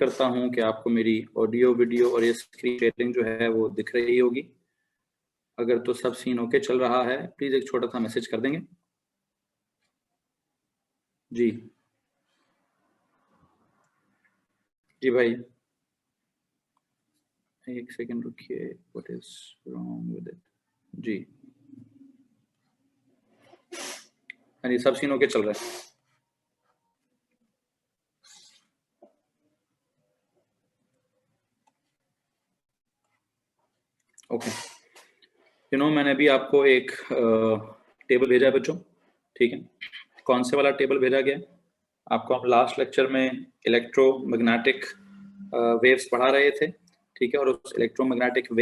करता हूं कि आपको मेरी ऑडियो वीडियो और ये स्क्रीन शेयरिंग जो है वो दिख रही होगी। अगर तो सब सीन ओके चल रहा है प्लीज एक छोटा सा मैसेज कर देंगे जी। जी भाई एक सेकंड रुकिए, what is wrong with it. जी हाँ जी, सब सीन ओके चल रहा है। ओके मैंने अभी आपको एक टेबल भेजा है बच्चों, ठीक है। कौन से वाला टेबल भेजा गया है आपको? हम लास्ट लेक्चर में इलेक्ट्रोमैग्नेटिक वेव्स पढ़ा रहे थे, ठीक है। और उस इलेक्ट्रोमैग्नेटिक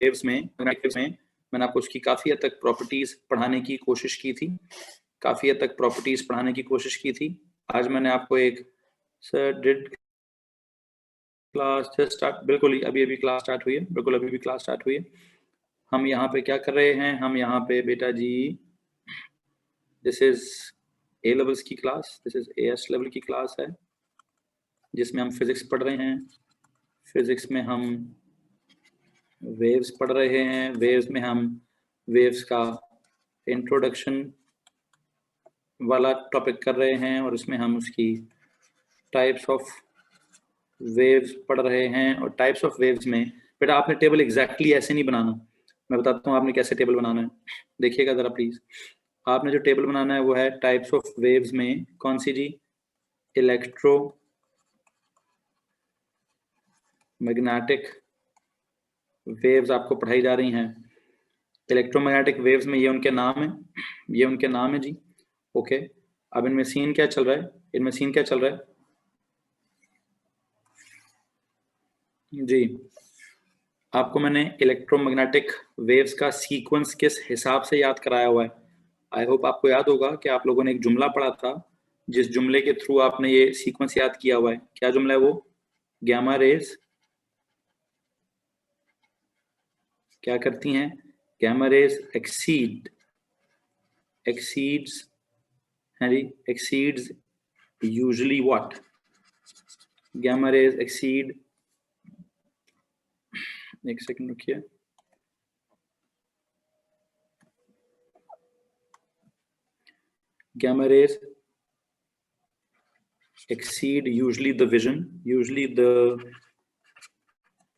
वेव्स में मैंने आपको उसकी काफ़ी हद तक प्रॉपर्टीज़ पढ़ाने की कोशिश की थी, आज मैंने आपको एक sir did class just start, बिल्कुल ही अभी क्लास स्टार्ट हुई है, बिल्कुल अभी क्लास स्टार्ट हुई है। हम यहाँ पे क्या कर रहे हैं, हम यहाँ पे बेटा जी दिस इज ए लेवल्स की class, this is as level की क्लास है जिसमें हम फिजिक्स पढ़ रहे हैं। फिजिक्स में हम वेव्स पढ़ रहे हैं, वेव्स में हम वेव्स का इंट्रोडक्शन वाला टॉपिक कर रहे हैं और इसमें हम उसकी टाइप्स ऑफ वेव्स पढ़ रहे हैं। और टाइप्स ऑफ वेव्स में बेटा आपने टेबल एग्जैक्टली ऐसे नहीं बनाना, मैं बताता हूँ आपने कैसे टेबल बनाना है। देखिएगा जरा प्लीज, आपने जो टेबल बनाना है वो है टाइप्स ऑफ वेव्स में कौन सी जी? इलेक्ट्रो मैग्नेटिक वेव्स आपको पढ़ाई जा रही हैं। इलेक्ट्रोमैग्नेटिक वेव्स में ये उनके नाम है, जी। ओके अब इनमें सीन क्या चल रहा है, जी। आपको मैंने इलेक्ट्रोमैग्नेटिक वेव्स का सीक्वेंस किस हिसाब से याद कराया हुआ है। आई होप आपको याद होगा कि आप लोगों ने एक जुमला पढ़ा था जिस जुमले के थ्रू आपने ये सीक्वेंस याद किया हुआ है। क्या जुमला है वो? गैमा रेज क्या करती हैं? Gamma rays exceeds usually what? Gamma rays exceed, एक सेकंड रुकिए, gamma rays exceed usually the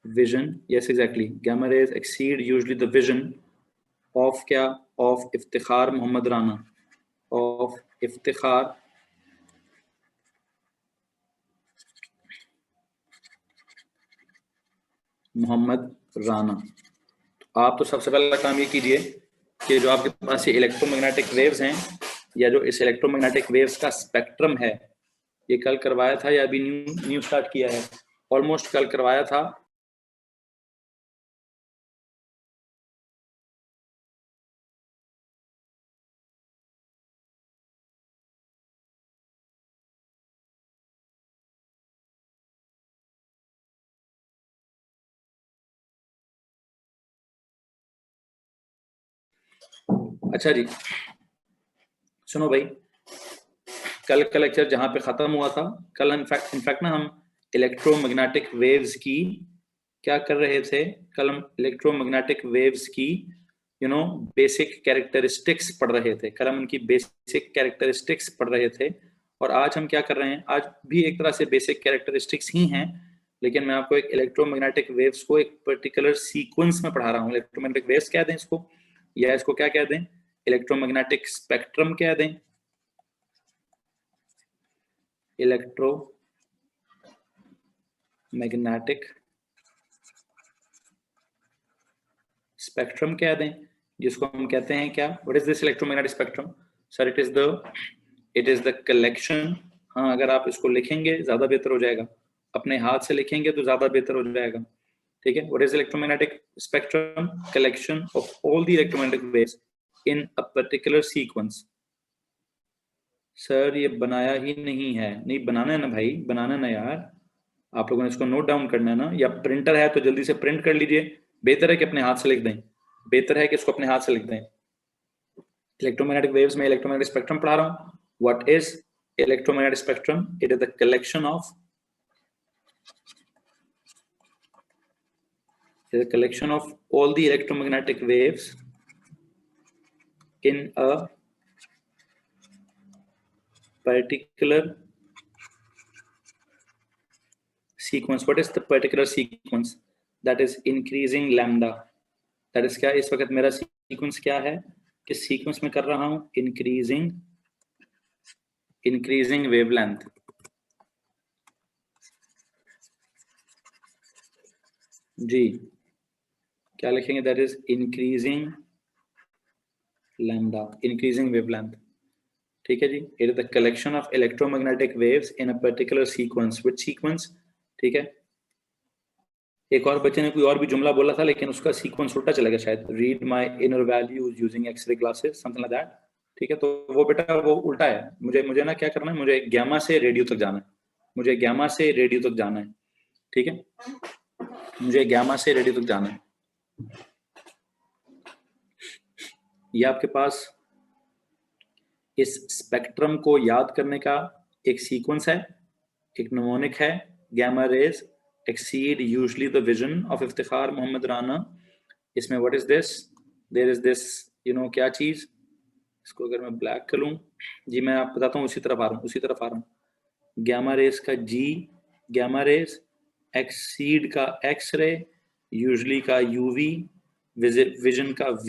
vision, yes exactly, gamma rays exceed usually the vision of क्या? of Iftikhar Mohammad Rana, of Iftikhar Mohammad Rana. तो आप तो सबसे पहला काम ये कीजिए कि जो आपके पास ये इलेक्ट्रोमैग्नेटिक वेव्स हैं या जो इस इलेक्ट्रोमैग्नेटिक वेव्स का स्पेक्ट्रम है, ये कल करवाया था या अभी न्यू स्टार्ट किया है? ऑलमोस्ट कल करवाया था। अच्छा जी सुनो भाई, कल का लेक्चर जहां पे खत्म हुआ था, कल इनफैक्ट ना हम इलेक्ट्रोमैग्नेटिक वेव्स की क्या कर रहे थे? कल हम इलेक्ट्रोमैग्नेटिक वेव्स की बेसिक कैरेक्टरिस्टिक्स पढ़ रहे थे। कल हम उनकी बेसिक कैरेक्टरिस्टिक्स पढ़ रहे थे और आज हम क्या कर रहे हैं? आज भी एक तरह से बेसिक कैरेक्टरिस्टिक्स ही हैं, लेकिन मैं आपको एक इलेक्ट्रोमैग्नेटिक वेव्स को एक पर्टिकुलर सीक्वेंस में पढ़ा रहा हूँ। इलेक्ट्रोमैग्नेटिक वेव्स कह दें इसको, या इसको क्या कह दें? इलेक्ट्रोमैग्नेटिक स्पेक्ट्रम कह दें, इलेक्ट्रोमैग्नेटिक स्पेक्ट्रम कह दें, जिसको हम कहते हैं क्या? What is this electromagnetic spectrum? Sir it is the collection. हाँ अगर आप इसको लिखेंगे ज्यादा बेहतर हो जाएगा, अपने हाथ से लिखेंगे तो ज्यादा बेहतर हो जाएगा, ठीक है। What is electromagnetic spectrum? Collection of all the electromagnetic waves in a particular sequence. Sir ये बनाया ही नहीं है। नहीं बनाना है ना भाई, बनाना ना यार, आप लोगों ने इसको नोट डाउन करना है ना, या प्रिंटर है तो जल्दी से प्रिंट कर लीजिए। बेहतर है कि अपने हाथ से लिख दें, इसको अपने हाथ से लिख दें। इलेक्ट्रोमैग्नेटिक वेव्स में इलेक्ट्रोमैग्नेटिक स्पेक्ट्रम पढ़ा रहा हूँ। What is electromagnetic spectrum, it is the collection of all the electromagnetic waves in a particular sequence. What is the particular sequence? That is increasing lambda. That is क्या इस वक्त मेरा sequence क्या है? किस sequence में कर रहा हूं? increasing wavelength. जी क्या लिखेंगे? That is increasing lambda, increasing wavelength. ठीक है जी. It is the collection of electromagnetic waves in a particular sequence. Which sequence? ठीक है. एक और बच्चे ने कोई और भी जुमला बोला था लेकिन उसका सीक्वेंस उल्टा चला गया शायद. Read my inner values using x ray glasses, something like that. ठीक है, तो वो बेटा वो उल्टा है. मुझे ना क्या करना है, मुझे गैमा से रेडियो तक जाना है. मुझे गैमा से रेडियो तक जाना है. ठीक है, मुझे गैमा से रेडियो तक जाना है. ये आपके पास इस स्पेक्ट्रम को याद करने का एक सीक्वेंस है, एक निमोनिक है. Gamma rays exceed usually the vision of Iftikhar Mohammad Rana. इसमें what is this? There is this, you know, क्या चीज. इसको अगर मैं ब्लैक कर लूं जी, मैं आपको बताता हूँ. उसी तरफ आ रहा हूँ. गैमा रेज का G, गैमा रेज, एक्सीड का एक्स रे, यूजली का UV, विजन का V,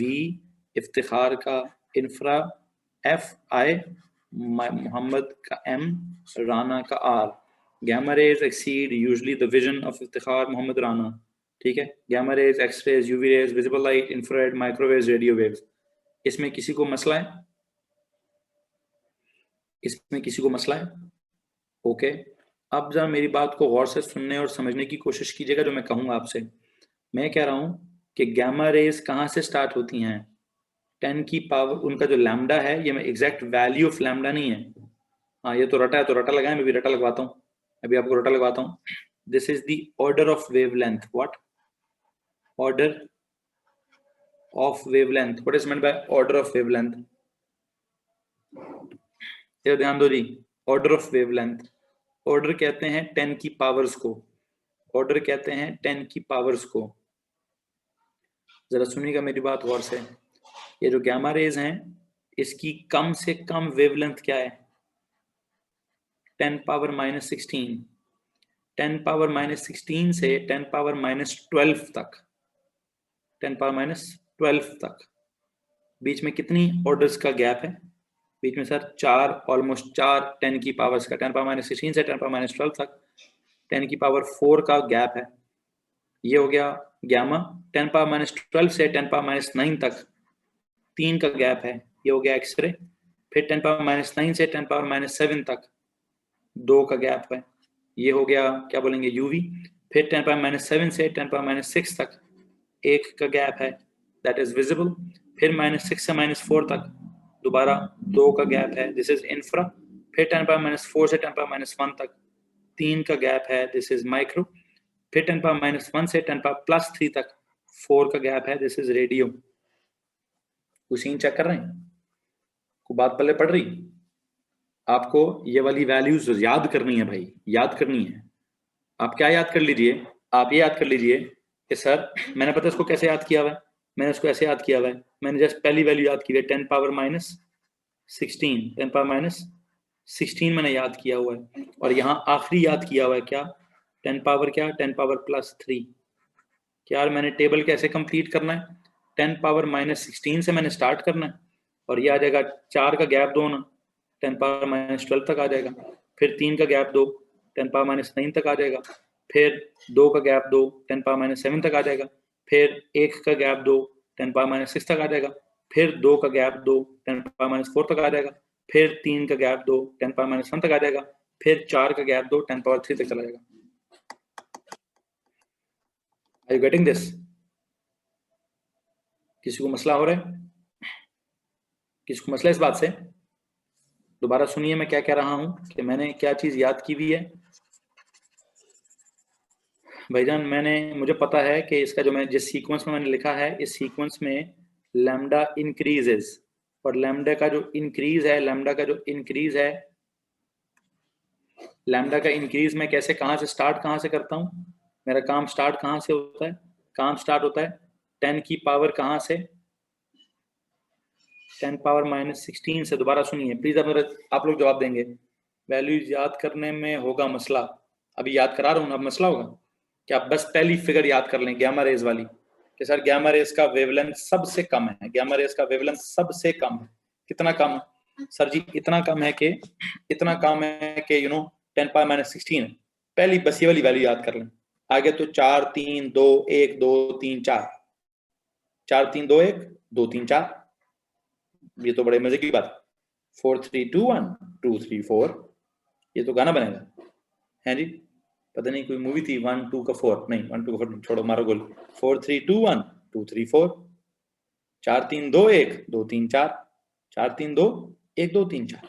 इफ्तिखार का इंफ्रा, FI, मोहम्मद का M, राना का R. Gamma rays exceed usually the vision of Iftikhar Mohammad Rana. ठीक है, gamma rays, x-rays, UV rays, visible light, infrared, microwaves, radio waves. इसमें किसी को मसला है? इसमें किसी को मसला है? ओके, अब जरा मेरी बात को गौर से सुनने और समझने की कोशिश कीजिएगा जो मैं कहूँगा आपसे. मैं कह रहा हूँ कि गैमा रेज कहाँ से स्टार्ट होती हैं? 10 की पावर, उनका जो लैम्डा है, ये मैं एग्जैक्ट वैल्यू ऑफ लैम्डा नहीं है. हाँ, ये तो रटा है, तो रटा लगाएं. मैं भी रटा लगवाता हूँ, अभी आपको रटा लगवाता हूँ. This is the order of wavelength. What? Order of wavelength. What is meant by order of wavelength? ये ध्यान दो जी. ऑर्डर ऑफ वेवलेंथ, ऑर्डर कहते हैं 10 की पावर्स को. ऑर्डर कहते हैं 10 की पावर्स को. जरा सुनिएगा मेरी बात गौर से. ये जो गैमा रेज हैं, इसकी कम से कम वेवलेंथ क्या है? 10 पावर माइनस 16. 10 पावर माइनस 16 से 10 पावर माइनस 12 तक, 10 पावर माइनस 12 तक, बीच में कितनी ऑर्डर्स का गैप है? बीच में सर 4, ऑलमोस्ट 4 10 की पावर्स का. 10 पावर माइनस 16 से 10 पावर माइनस 12 तक 10 की पावर 4 का गैप है. ये हो गया गैमा. 10 पावर माइनस 12 से 10 पावर माइनस 9 तक 3 का गैप है. ये हो गया एक्सरे. फिर 10 पावर माइनस 9 से 10 पावर माइनस 7 तक 2 का गैप है. ये हो गया क्या बोलेंगे? यूवी. फिर 10 पावर माइनस 7 से 10 पावर माइनस 6 तक 1 का गैप है, दैट इज विजिबल. फिर माइनस 6 से माइनस 4 तक दोबारा 2 का गैप है, दिस इज इंफ्रा. फिर 10 पावर माइनस 4 से 10 पावर माइनस 1 तक 3 का गैप है, दिस इज माइक्रो. फिर 10 पावर माइनस 1 से 10 पावर प्लस 3 तक 4 का गैप है, दिस इज रेडियो. कुछ सीन चेक कर रहे हैं? को बात पल्ले पड़ रही? आपको ये वाली वैल्यूज याद करनी है भाई, याद करनी है. आप क्या याद कर लीजिए? आप ये याद कर लीजिए कि सर मैंने पता इसको कैसे याद किया हुआ है. मैंने इसको ऐसे याद किया हुआ है. मैंने जस्ट पहली वैल्यू याद की है 10 पावर माइनस 16. 10 पावर माइनस 16 मैंने याद किया हुआ है. और यहाँ आखिरी याद किया हुआ है क्या? 10 पावर क्या? 10 पावर प्लस 3. क्या यार मैंने टेबल कैसे कंप्लीट करना है? 10 पावर माइनस 16 से मैंने स्टार्ट करना है और ये आ जाएगा 4 का गैप दो ना, 10 पावर माइनस 12 तक आ जाएगा. फिर 3 का गैप दो, 10 पावर माइनस 9 तक आ जाएगा. फिर 2 का गैप दो, 10 पावर माइनस 7 तक आ जाएगा. फिर 1 का गैप दो, 10 पावर माइनस 6 तक आ जाएगा. फिर 2 का गैप दो, 10 पावर माइनस 4 तक आ जाएगा. फिर 3 का गैप दो, 10 पावर माइनस 1 तक आ जाएगा. फिर 4 का गैप दो, 10 पावर 3 तक चला जाएगा. Are you getting this? किसी को मसला हो रहा है? किसी को मसला इस बात से? दोबारा सुनिए मैं क्या कह रहा हूं कि मैंने क्या चीज याद की हुई है. भाईजान मुझे पता है कि इसका जो मैं जिस सीक्वेंस में मैंने लिखा है, इस सीक्वेंस में लैम्डा इंक्रीजेस, और लैम्डा का जो इंक्रीज है लैम्डा का इंक्रीज मैं कैसे, कहाँ से स्टार्ट, कहाँ से करता हूँ? मेरा काम स्टार्ट कहाँ से होता है? काम स्टार्ट होता है 10 की पावर कहाँ से? 10 पावर -16 से। दोबारा सुनिए प्लीज, आप लोग जवाब देंगे। वैल्यूज याद करने में होगा मसला, अभी याद करा रहा हूँ, अब मसला होगा कि आप बस पहली फिगर याद कर लें गैमा रेज वाली, कि सर गैमा रेज का वेवलेंथ सबसे कम है, गैमा रेज का वेवलेंथ सबसे कम है। कितना कम है सर जी? इतना कम है कि, इतना कम है कि 10 पावर -16 है। पहली बस ये वाली वैल्यू याद कर लें। आगे तो 4 3 2 1 2 3 4, 4 3 2 1 2 3 4, ये तो बड़े मजे की बात। 4 3 2 1 2 3 4, ये तो गाना बनेगा है जी। पता नहीं कोई मूवी थी 1 2 का 4, नहीं 1 2 का 4 छोड़ो, मारो गोल। 4 3 2 1 2 3 4, 4 3 2 1 2 3 4, 4 3 2 1 2 3 4।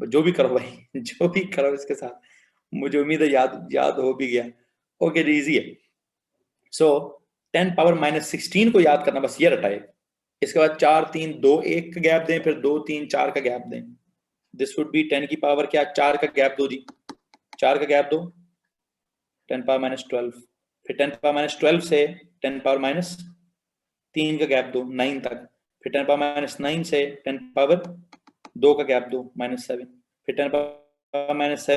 जो भी करो भाई, जो भी करो इसके साथ, मुझे उम्मीद है याद हो भी गया। ओके जी, इजी है। सो 10 पावर -16 को याद करना, बस ये रटा है। इसके बाद 4 3 2 1 का गैप दें, फिर 2 3 4 का गैप दें। दिस वुड बी 10 की पावर क्या, 4 का गैप दो जी, 4 का गैप दो, 10 पावर -12। फिर 10 पावर -12 से 10 पावर -3 का गैप दो 9 तक। फिर 10 पावर -9 से 10 पावर 2 का गैप दो -7। फिर 10 पावर -7 से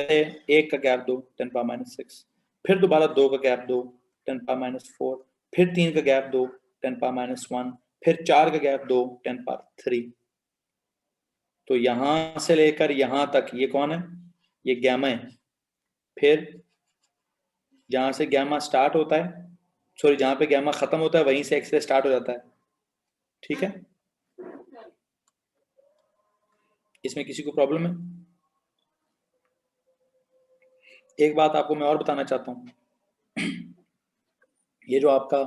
1 का गैप दो 10 पावर -6। फिर दोबारा 2 का गैप दो 10 पावर -4। फिर 3 का गैप दो 10 पावर -1। फिर 4 का गैप दो 10 पावर 3। तो यहां से लेकर यहां तक ये कौन है? ये गैमा है। फिर जहां से गैमा स्टार्ट होता है, सॉरी जहां पे गैमा खत्म होता है वहीं से एक्सरे स्टार्ट हो जाता है। ठीक है, इसमें किसी को प्रॉब्लम है? एक बात आपको मैं और बताना चाहता हूं, ये जो आपका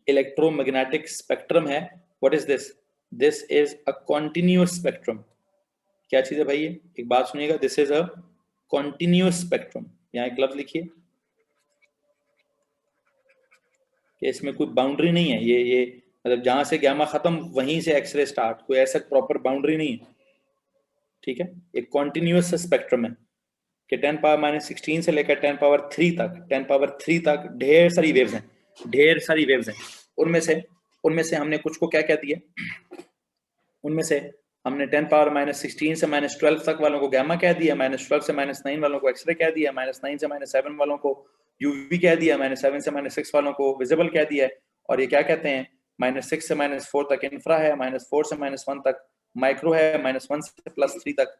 इलेक्ट्रोमैग्नेटिक स्पेक्ट्रम है, what is this? This is a continuous spectrum. क्या चीज है भाई ये? एक बात सुनिएगा, this is a continuous spectrum. यहाँ एक लफ्ज लिखिए कि इसमें कोई बाउंड्री नहीं है। ये मतलब जहां से गैमा खत्म वहीं से एक्सरे स्टार्ट, कोई ऐसा प्रॉपर बाउंड्री नहीं है। ठीक है, एक कॉन्टिन्यूअस स्पेक्ट्रम है कि 10 पावर -16 से लेकर 10 पावर 3 तक, 10 पावर 3 तक ढेर सारी वेव्स हैं, ढेर सारी वेव्स हैं। उनमें से हमने कुछ को क्या कह दिया? उनमें से हमने 10 पावर -16 से -12 तक वालों को गैमा कह दिया, -12 से -9 वालों को एक्सरे कह दिया, -9 से -7 वालों को यूवी कह दिया, -7 से -6 वालों को विजिबल कह दिया। और ये क्या कहते हैं? -6 से -4 तक इंफ्रा है, -4 से -1 तक माइक्रो है, -1 से +3 तक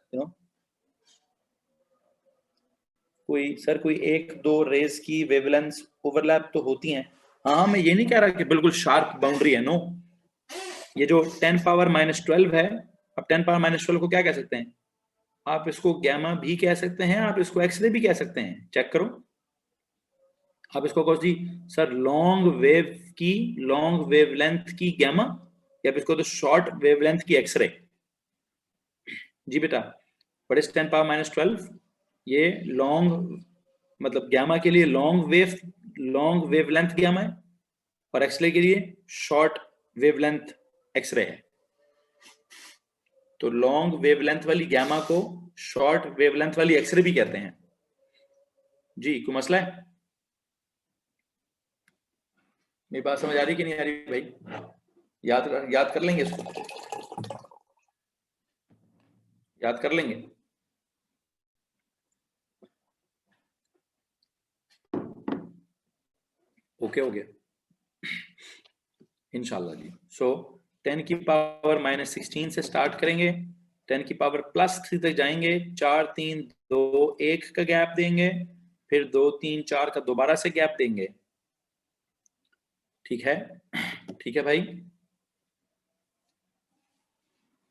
कोई सर कोई एक दो रेज की वेवलेंथ ओवरलैप तो होती हैं। हाँ, मैं ये नहीं कह रहा कि बिल्कुल शार्प बाउंड्री है, नो। ये जो 10 पावर -12 है, अब 10 पावर -12 को क्या कह सकते हैं? आप इसको गैमा भी कह सकते हैं, आप इसको एक्सरे भी कह सकते हैं। चेक करो, आप इसको कहो जी सर लॉन्ग वेव की, लॉन्ग वेवलेंथ की गैमा, या आप इसको तो शॉर्ट वेवलेंथ की एक्सरे। जी बेटा, व्हाट इज 10 पावर -12? ये लॉन्ग, मतलब गैमा के लिए लॉन्ग वेवलेंथ गैमा है, और एक्सरे के लिए शॉर्ट वेवलेंथ एक्सरे है। तो लॉन्ग वेवलेंथ वाली गैमा को शॉर्ट वेवलेंथ वाली एक्सरे भी कहते हैं। जी, कोई मसला है? मेरी बात समझ आ रही कि नहीं आ रही भाई? याद कर लेंगे इसको, याद कर लेंगे। ओके हो गया इंशाल्लाह जी। सो 10 की पावर -16 से स्टार्ट करेंगे, 10 की पावर +3 तक जाएंगे, 4 3 2 1 का गैप देंगे, फिर 2 3 4 का दोबारा से गैप देंगे। ठीक है, ठीक है भाई,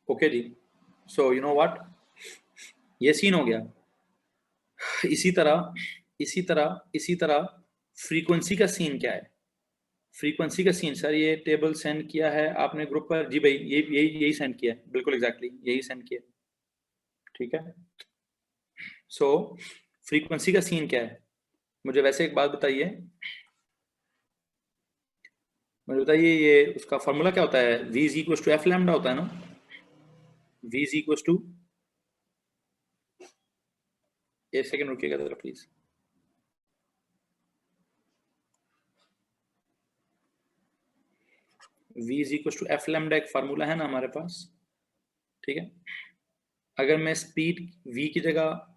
ओके जी। सो यू नो व्हाट, ये सीन हो गया। इसी तरह फ्रीक्वेंसी का सीन क्या है? फ्रीक्वेंसी का सीन सर, ये टेबल सेंड किया है आपने ग्रुप पर। जी भाई, यही सेंड किया है, बिल्कुल एग्जैक्टली यही सेंड किया। ठीक है, सो फ्रीक्वेंसी का सीन क्या है? मुझे वैसे एक बात बताइए, मुझे बताइए ये उसका फॉर्मूला क्या होता है? v is equal to F lambda होता है ना? v इज इक्वल टू एक सेकंड रुकिएगा जरा please. v is equal to F lambda, एक फार्मूला है ना हमारे पास, ठीक है। अगर मैं स्पीड v की जगह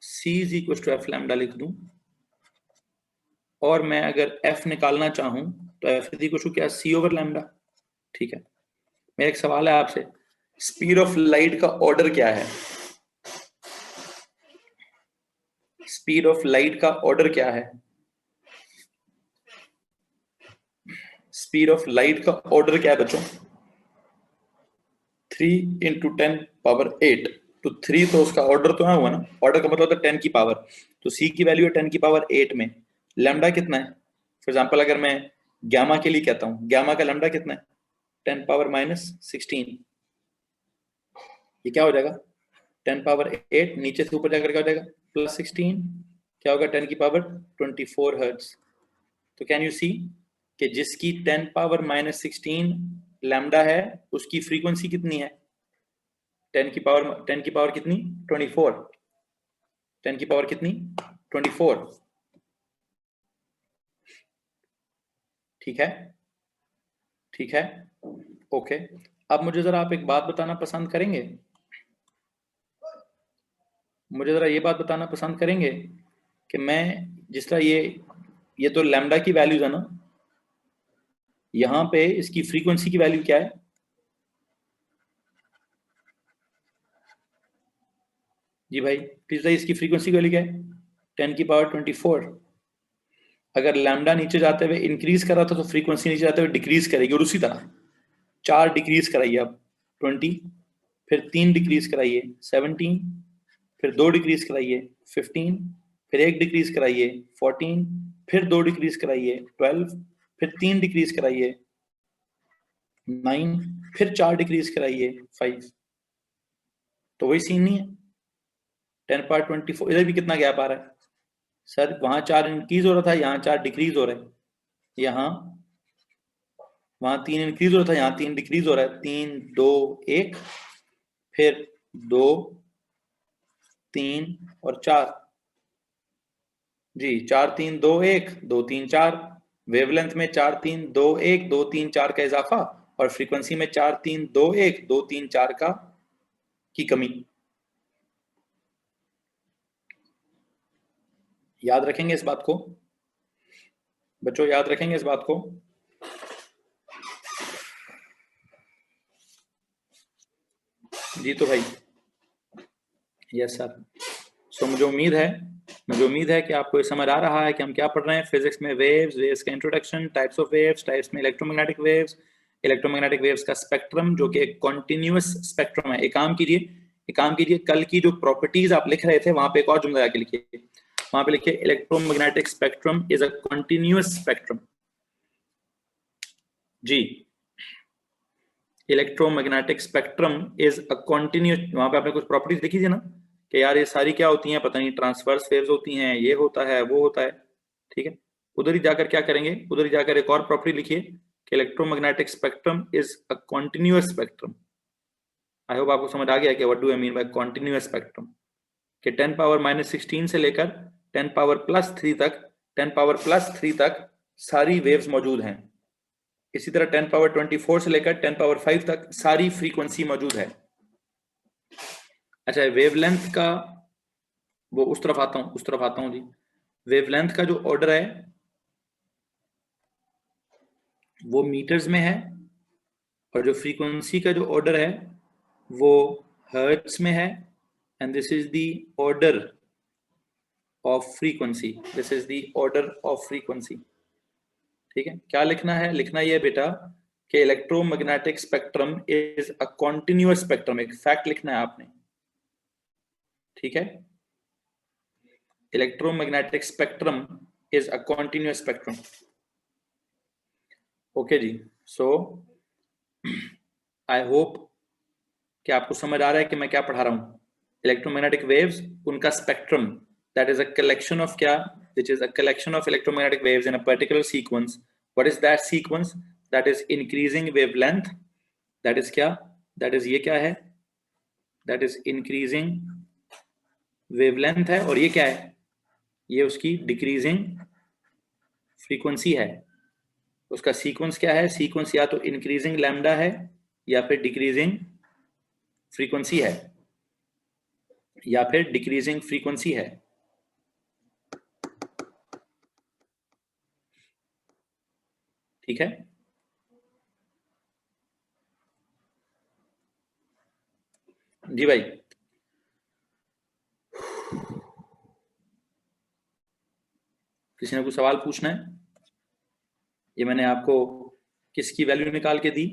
c is equal to F lambda लिख दूं, और मैं अगर f निकालना चाहूं तो f इज इक्वल टू क्या, c ओवर लैम्डा, ठीक है। मेरा एक सवाल है आपसे, स्पीड ऑफ लाइट का ऑर्डर क्या है? स्पीड ऑफ लाइट का ऑर्डर क्या है? स्पीड ऑफ लाइट का ऑर्डर क्या है बच्चों? 3 इंटू 10 पावर 8, तो 3 तो उसका ऑर्डर तो हुआ ना, ऑर्डर का मतलब होता है 10 की पावर, तो c की वैल्यू है 10 की पावर 8 में, लैम्डा कितना है? फॉर एग्जांपल अगर मैं गामा के लिए कहता हूं, गामा का लैम्डा कितना है? 10 पावर -16, ये क्या हो जाएगा? 10 पावर 8 नीचे से ऊपर जाकर क्या हो जाएगा? +16, क्या होगा? 10 की पावर 24 हर्ट्ज। तो कैन यू सी कि जिसकी 10 पावर -16 लैम्डा है उसकी फ्रीक्वेंसी कितनी है? 10 की पावर कितनी? 24। 10 की पावर कितनी? 24, ठीक है, ठीक है, ओके। अब मुझे जरा आप एक बात बताना पसंद करेंगे, मुझे जरा ये बात बताना पसंद करेंगे कि मैं जिस तरह ये तो लैम्डा की वैल्यूज है ना, यहां पे इसकी फ्रीक्वेंसी की वैल्यू क्या है? जी भाई प्लीज बताइए, इसकी फ्रीक्वेंसी की वैल्यू क्या है? 10 की पावर 24। अगर लैम्डा नीचे जाते हुए इंक्रीज कर रहा था तो फ्रीक्वेंसी नीचे जाते हुए डिक्रीज करेगी, और उसी तरह 4 डिक्रीज कराइए अब 20, फिर 3 डिक्रीज कराइए 17, फिर 2 डिक्रीज कराइए 15, फिर 1 डिक्रीज कराइए 14, फिर 2 डिक्रीज कराइए 12, फिर 3 डिक्रीज कराइए 9, फिर 4 डिक्रीज कराइए 5। तो वही सीन नहीं है? 10 पावर 24, इधर भी कितना गैप आ रहा है सर? वहां 4 इंक्रीज हो रहा था, यहाँ 4 डिक्रीज हो रहा है, यहाँ वहां 3 इंक्रीज हो रहा था, यहाँ 3 डिक्रीज हो रहा है। 3 2 1, फिर 2 3 और 4, जी 4 3 2 1 2 3 4, वेवलेंथ में 4 3 2 1 2 3 4 का इजाफा, और फ्रीक्वेंसी में 4 3 2 1 2 3 4 का की कमी। याद रखेंगे इस बात को बच्चों, याद रखेंगे इस बात को। जी तो भाई, यस सर। सो मुझे उम्मीद है कि आपको ये समझ आ रहा है कि हम क्या पढ़ रहे हैं फिजिक्स में। वेव्स का introduction, types of waves, types में इलेक्ट्रोमैग्नेटिक वेव्स का स्पेक्ट्रम जो कि एक कॉन्टिन्यूअस स्पेक्ट्रम है। एक काम कीजिए, कल की जो प्रॉपर्टीज आप लिख रहे थे वहां पे एक और जुमला जाके लिखिए, वहां पे लिखिए electromagnetic spectrum is a continuous spectrum. जी, electromagnetic spectrum is a continuous, वहां पे आपने कुछ प्रॉपर्टीज लिखी थी ना कि यार ये सारी क्या होती हैं, पता नहीं ट्रांसवर्स वेव्स होती हैं, ये होता है वो होता है, ठीक है। उधर ही जाकर क्या करेंगे, उधर ही जाकर एक और प्रॉपर्टी लिखिए कि electromagnetic spectrum is a continuous spectrum. I hope आपको समझ आ गया कि what do I mean by continuous spectrum, कि 10 पावर -16 से लेकर 10 पावर +3 तक, 10 पावर +3 तक सारी वेव्स मौजूद हैं। इसी तरह 10 पावर 24 से लेकर 10 पावर 5 तक सारी फ्रीक्वेंसी मौजूद है। अच्छा, वेवलेंथ का वो उस तरफ आता हूं जी। वेवलेंथ का जो ऑर्डर है वो मीटर्स में है, और जो फ्रीक्वेंसी का जो ऑर्डर है वो हर्ट्ज में है, and this is the order of frequency, this is the order of frequency, ठीक है। क्या लिखना है? लिखना ये बेटा कि electromagnetic spectrum is a continuous spectrum, एक फैक्ट लिखना है आपने, ठीक है। Electromagnetic spectrum is a continuous spectrum, okay जी। सो आई होप कि आपको समझ आ रहा है कि मैं क्या पढ़ा रहा हूं। इलेक्ट्रोमैग्नेटिक वेव्स, उनका spectrum, that is a collection of क्या, which is a collection of electromagnetic waves in a particular sequence. What is that sequence? That is increasing wavelength, that is क्या, दैट इज ये क्या है, that is increasing wavelength है, और ये क्या है, ये उसकी डिक्रीजिंग फ्रीक्वेंसी है। उसका सीक्वेंस क्या है, सीक्वेंस या तो इंक्रीजिंग लैम्डा है या फिर डिक्रीजिंग फ्रीक्वेंसी है, या फिर डिक्रीजिंग फ्रीक्वेंसी है। ठीक है, जी भाई। किसी ने कुछ सवाल पूछना है? ये मैंने आपको किसकी वैल्यू निकाल के दी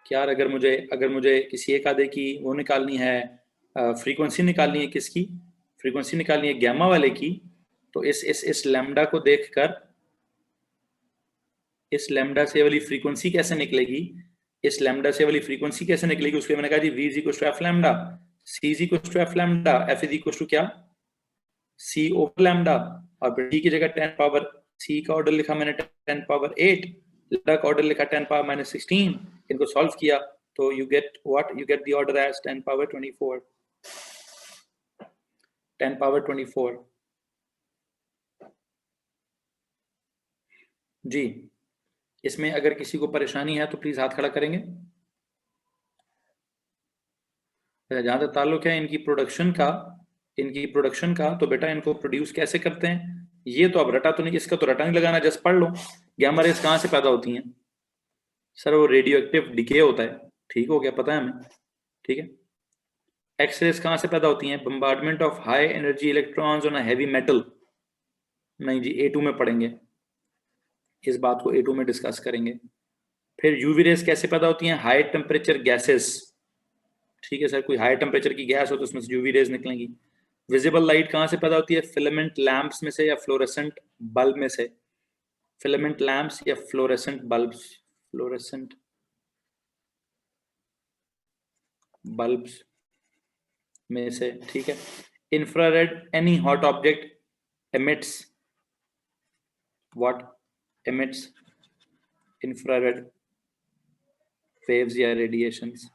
कि यार अगर मुझे किसी एक आधे की वो निकालनी है, फ्रीक्वेंसी निकालनी है, किसकी फ्रीक्वेंसी निकालनी है, गैमा वाले की, तो इस लैम्डा को देखकर इस लैम्डा से वाली फ्रीक्वेंसी कैसे निकलेगी, इस लैम्डा से वाली फ्रीक्वेंसी कैसे निकलेगी, उसके मैंने कहा जी v is equal to F lambda, c is equal to F lambda, f is equal to क्या, c ओवर लैम्डा, और फिर d की जगह 10 पावर, c का ऑर्डर लिखा मैंने 10 पावर 8, लैम्डा का ऑर्डर लिखा 10 पावर माइनस 16, इनको सॉल्व किया तो you get what, you get the order as 10 power 24, 10 power 24। जी, इसमें अगर किसी को परेशानी है तो प्लीज हाथ खड़ा करेंगे। जहां तक ताल्लुक है इनकी प्रोडक्शन का, तो बेटा इनको प्रोड्यूस कैसे करते हैं, ये तो अब रटा तो नहीं, इसका तो रटा नहीं लगाना, जस्ट पढ़ लो। गैमा रेस कहां से पैदा होती हैं? सर वो रेडियो एक्टिव डिके होता है, ठीक हो गया, पता है हमें, ठीक है। एक्स रेस कहां से पैदा होती हैं? Bombardment of high energy electrons on a heavy metal. नहीं जी, A2 में पढ़ेंगे, इस बात को A2 में डिस्कस करेंगे। फिर यूवी रेस कैसे पैदा होती हैं? हाई टेम्परेचर गैसेस, ठीक है सर, कोई हाई टेम्परेचर की गैस हो तो उसमें से यूवी रेज निकलेंगी। विजिबल लाइट कहां से पैदा होती है? फिलामेंट लैंप्स में से या फ्लोरेसेंट बल्ब में से? फिलामेंट लैंप्स या फ्लोरेसेंट बल्ब्स? फ्लोरेसेंट बल्ब्स में से, ठीक है। Infrared, any hot object emits what, emits infrared waves या रेडिएशंस।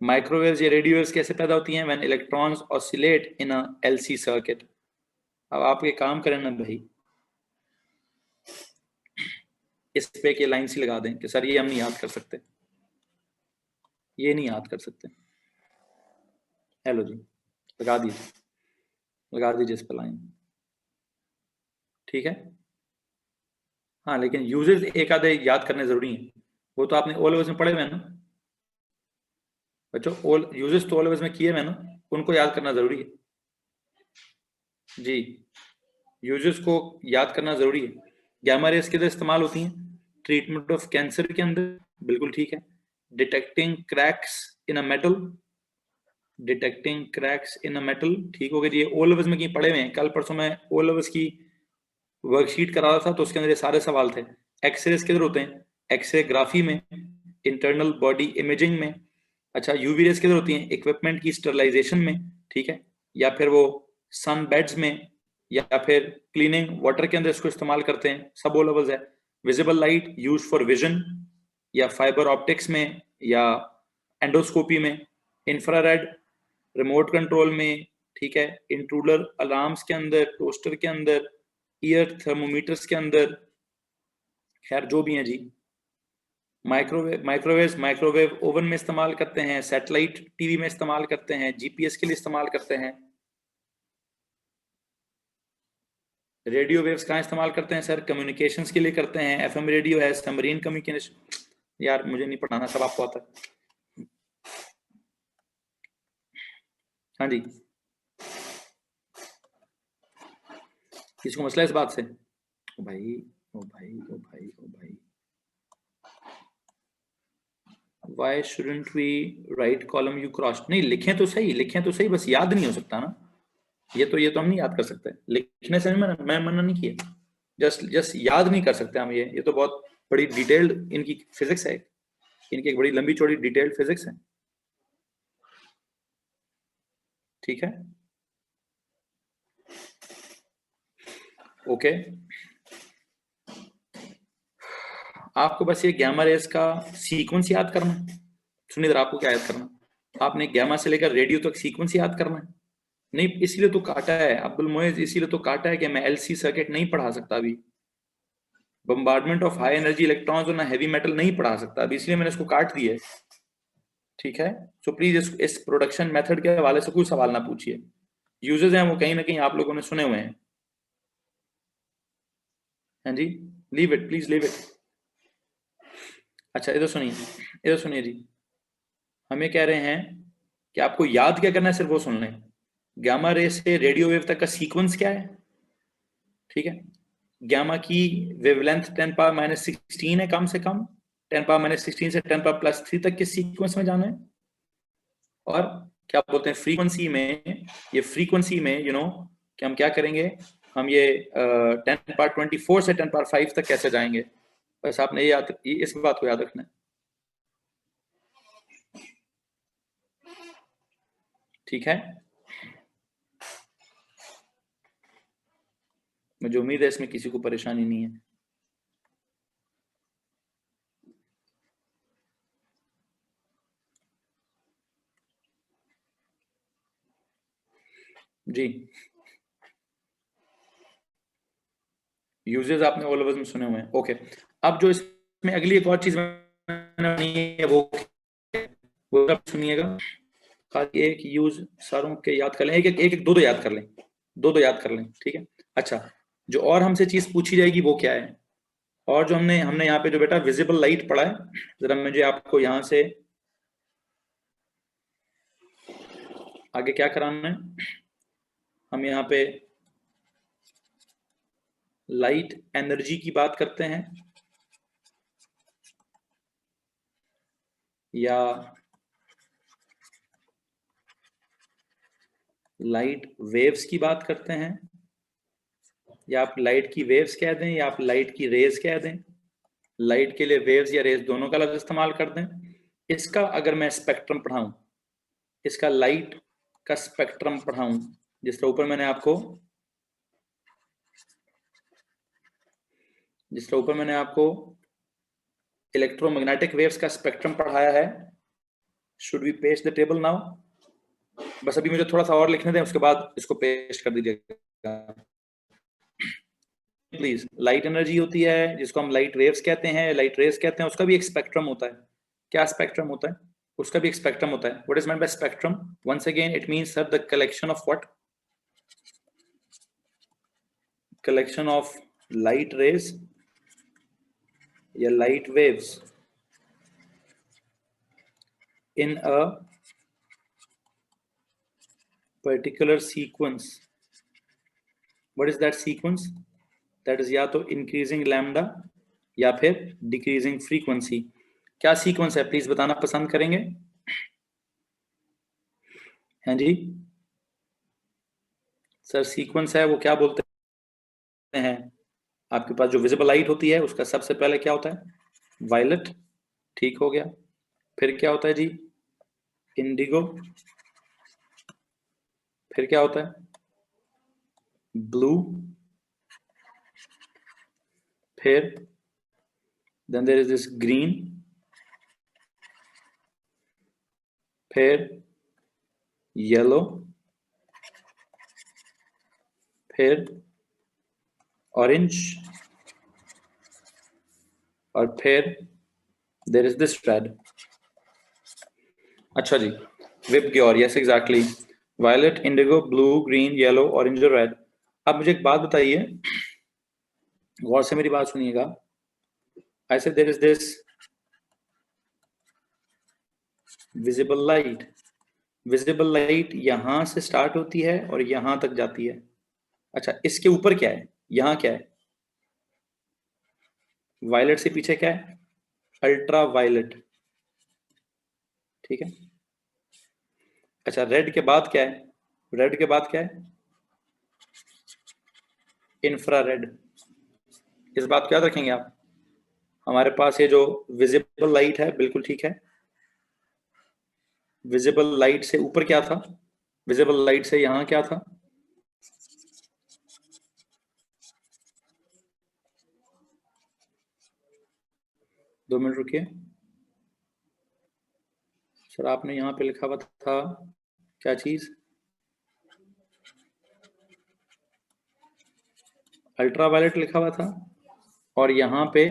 माइक्रोवेव्स या रेडियो वेव्स कैसे पैदा होती हैं? When electrons oscillate in a LC circuit. अब आप ये काम करें ना भाई, इस पे के लाइन सी लगा दें कि सर ये हम नहीं याद कर सकते, ये नहीं याद कर सकते। हेलो जी, लगा दीजिए इस पे लाइन, ठीक है। हाँ, लेकिन यूजेस एक आधे याद करने जरूरी है, वो तो आपने ओ लेवल्स में पढ़े हुए हैं ना बच्चों, ऑल यूजेस तो ओ लेवल्स में किए हुए हैं ना, उनको याद करना जरूरी है जी, यूजेस को याद करना जरूरी है। गैमा रेस किधर इस्तेमाल होती हैं? ट्रीटमेंट ऑफ कैंसर के अंदर, बिल्कुल ठीक है। Detecting cracks in a metal, detecting cracks in a metal, ठीक हो गया जी। ये ओ लेवल्स में कहीं पढ़े हुए हैं, कल परसों मैं ओ लेवल्स की वर्कशीट करा रहा था तो उसके अंदर ये सारे सवाल थे। एक्सरेस किधर होते हैं? एक्सरे ग्राफी में, इंटरनल बॉडी इमेजिंग में। अच्छा, यूवी रेस किधर होती हैं? इक्विपमेंट की स्टरलाइजेशन में, ठीक है, या फिर वो सन बेड्स में, या फिर क्लीनिंग वाटर के अंदर इसको इस्तेमाल करते हैं, सब ओ लेवल्स है। Visible light use for vision या फाइबर ऑप्टिक्स में या एंडोस्कोपी में। इंफ्रारेड रिमोट कंट्रोल में, ठीक है, इंट्रूडर अलार्म्स के अंदर, टोस्टर के अंदर, ईयर थर्मोमीटर्स के अंदर, खैर जो भी है जी। माइक्रोवेव ओवन में इस्तेमाल करते हैं, सैटेलाइट टीवी में इस्तेमाल करते हैं, जीपीएस के लिए इस्तेमाल करते हैं। रेडियो वेव्स कहाँ इस्तेमाल करते हैं सर? कम्युनिकेशंस के लिए करते हैं, एफएम रेडियो है, सबमरीन कम्युनिकेशन। यार मुझे नहीं पढ़ाना, सब आपको आता है। हाँ जी, किसको मसला है इस बात से? ओ भाई ओ भाई ओ भाई ओ भाई, Why shouldn't we write column you crossed? नहीं, लिखें तो सही, बस याद नहीं हो सकता ना, ये तो हम नहीं याद कर सकते। लिखने से मैं मना नहीं किया, जस्ट याद नहीं कर सकते हम, ये तो बहुत बड़ी डिटेल्ड इनकी फिजिक्स है, इनकी एक बड़ी लंबी चौड़ी डिटेल्ड फिजिक्स है, ठीक है, ओके। आपको बस ये गैमा रेस का सीक्वेंस याद करना है। सुनिए इधर, आपको क्या याद करना, आपने गैमा से लेकर रेडियो तक सीक्वेंस याद करना है, नहीं, इसीलिए तो काटा है अब्दुल मोइज, इसीलिए तो काटा है कि मैं एलसी सर्किट नहीं पढ़ा सकता अभी, bombardment of high energy electrons और ना हैवी मेटल नहीं पढ़ा सकता अभी, इसलिए मैंने इसको काट दिया है। ठीक है, सो प्लीज इस प्रोडक्शन मेथड के हवाले से कोई सवाल ना पूछिए, यूजेस हैं वो कहीं ना कहीं आप लोगों ने सुने हुए हैं। हाँ जी, leave it please, leave it. अच्छा इधर सुनिए जी, हम ये कह रहे हैं कि आपको याद क्या करना है, सिर्फ वो सुन लें। गामा रे से रेडियो वेव तक का सीक्वेंस क्या है, ठीक है। गामा की वेवलेंथ 10 पावर माइनस 16 है कम से कम, 10 पावर माइनस 16 से 10 पावर प्लस 3 तक के सीक्वेंस में जाना है। और क्या बोलते हैं फ्रीक्वेंसी में, ये फ्रीक्वेंसी में कि हम क्या करेंगे, हम ये 10 पावर 24 से 10 पावर 5 तक कैसे जाएंगे, बस आपने इस बात को याद रखना है। ठीक है, मुझे उम्मीद है इसमें किसी को परेशानी नहीं है। जी, यूजेस आपने ऑल ओवर में सुने हुए हैं, ओके। अब जो इसमें अगली एक और चीज मैंने है वो सुनिएगा, खाली एक यूज सारों के याद कर लें, एक दो याद कर लें, दो याद कर लें, ठीक है। अच्छा, जो और हमसे चीज पूछी जाएगी वो क्या है, और जो हमने यहाँ पे जो बेटा विजिबल लाइट पढ़ा है, जरा मुझे आपको यहाँ से आगे क्या कराना है, हम यहाँ पे लाइट एनर्जी की बात करते हैं या लाइट वेव्स की बात करते हैं, या आप लाइट की वेव्स कह दें या आप लाइट की रेज कह दें, लाइट के लिए वेव्स या रेज दोनों का लफ्ज इस्तेमाल कर दें। इसका अगर मैं स्पेक्ट्रम पढ़ाऊं, इसका लाइट का स्पेक्ट्रम पढ़ाऊं, जिस तरह ऊपर मैंने आपको इलेक्ट्रोमैग्नेटिक वेव्स का स्पेक्ट्रम पढ़ाया है। Should we paste the table now? बस अभी मुझे थोड़ा सा और लिखने दें, उसके बाद इसको पेस्ट कर दीजिएगा प्लीज। लाइट एनर्जी होती है जिसको हम लाइट वेव्स कहते हैं, लाइट रेज कहते हैं, उसका भी एक स्पेक्ट्रम होता है। क्या स्पेक्ट्रम होता है? उसका भी एक स्पेक्ट्रम होता है। What is meant by spectrum? Once again it means sir the collection of what? Collection of light rays या light waves in a particular sequence. What is that sequence? That is या तो increasing lambda या फिर decreasing frequency. क्या sequence है please बताना पसंद करेंगे? हैं जी सर, सीक्वेंस है वो क्या बोलते हैं? आपके पास जो विजिबल लाइट होती है उसका सबसे पहले क्या होता है? वायलेट, ठीक हो गया। फिर क्या होता है जी? इंडिगो। फिर क्या होता है? ब्लू। फिर then there is this green. फिर येलो। फिर ऑरेंज। और फिर देयर इज दिस रेड। अच्छा जी, VIBGYOR, yes exactly. Violet, indigo, blue, green, yellow, orange और रेड। अब मुझे एक बात बताइए, गौर से मेरी बात सुनिएगा। I said there is this visible light. Visible light यहां से स्टार्ट होती है और यहां तक जाती है। अच्छा, इसके ऊपर क्या है? यहां क्या है? वायलेट से पीछे क्या है? अल्ट्रा वायलेट, ठीक है। अच्छा, रेड के बाद क्या है? रेड के बाद क्या है? इंफ्रारेड। इस बात को याद रखेंगे आप। हमारे पास ये जो विजिबल लाइट है, बिल्कुल ठीक है। विजिबल लाइट से ऊपर क्या था? विजिबल लाइट से यहां क्या था? दो मिनट रुकिए सर, आपने यहां पे लिखा हुआ था क्या चीज? अल्ट्रावायलेट लिखा हुआ था और यहाँ पे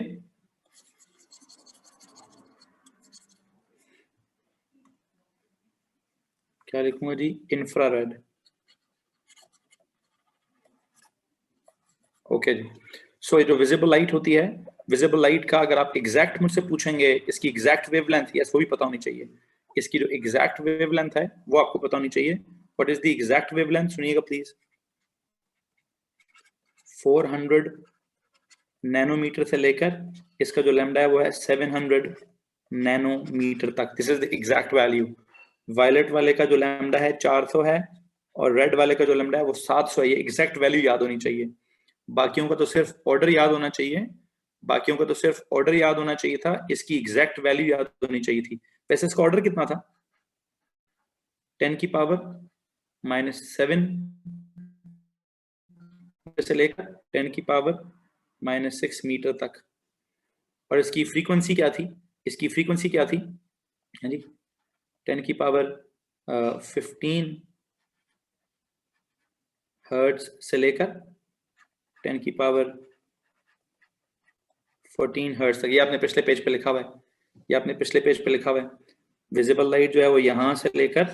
क्या लिखूंगा जी, इंफ्रारेड। ओके जी। सो ये जो विजिबल लाइट होती है, विजिबल लाइट का अगर आप एग्जैक्ट मुझसे पूछेंगे, इसकी एग्जैक्ट वेवलेंथ, यस वो भी पता होनी चाहिए। इसकी जो एग्जैक्ट वेवलेंथ है वो आपको पता होनी चाहिए। What is the exact wavelength, सुनिएगा प्लीज। 400 नैनोमीटर से लेकर इसका जो लैम्डा है वो है 700 नैनोमीटर तक। This is the exact value. Violet वाले का जो लैम्डा है 400 है और रेड वाले का जो लैम्डा है वो 700 है। ये एग्जैक्ट वैल्यू याद होनी चाहिए। बाकियों का तो सिर्फ ऑर्डर याद होना चाहिए, बाकियों का तो सिर्फ ऑर्डर याद होना चाहिए था, इसकी एग्जैक्ट वैल्यू याद होनी चाहिए थी। वैसे इसका ऑर्डर कितना था? 10 की पावर -7 से लेकर 10 की पावर -6 मीटर तक। और इसकी फ्रीक्वेंसी क्या थी? इसकी फ्रीक्वेंसी क्या थी? हाँ जी, 10 की पावर 15 हर्ट्ज से लेकर 10 की पावर 14 हर्ट्ज तक। ये आपने पिछले पेज पे लिखा हुआ है, ये आपने पिछले पेज पे लिखा हुआ है। विजिबल लाइट जो है वो यहां से लेकर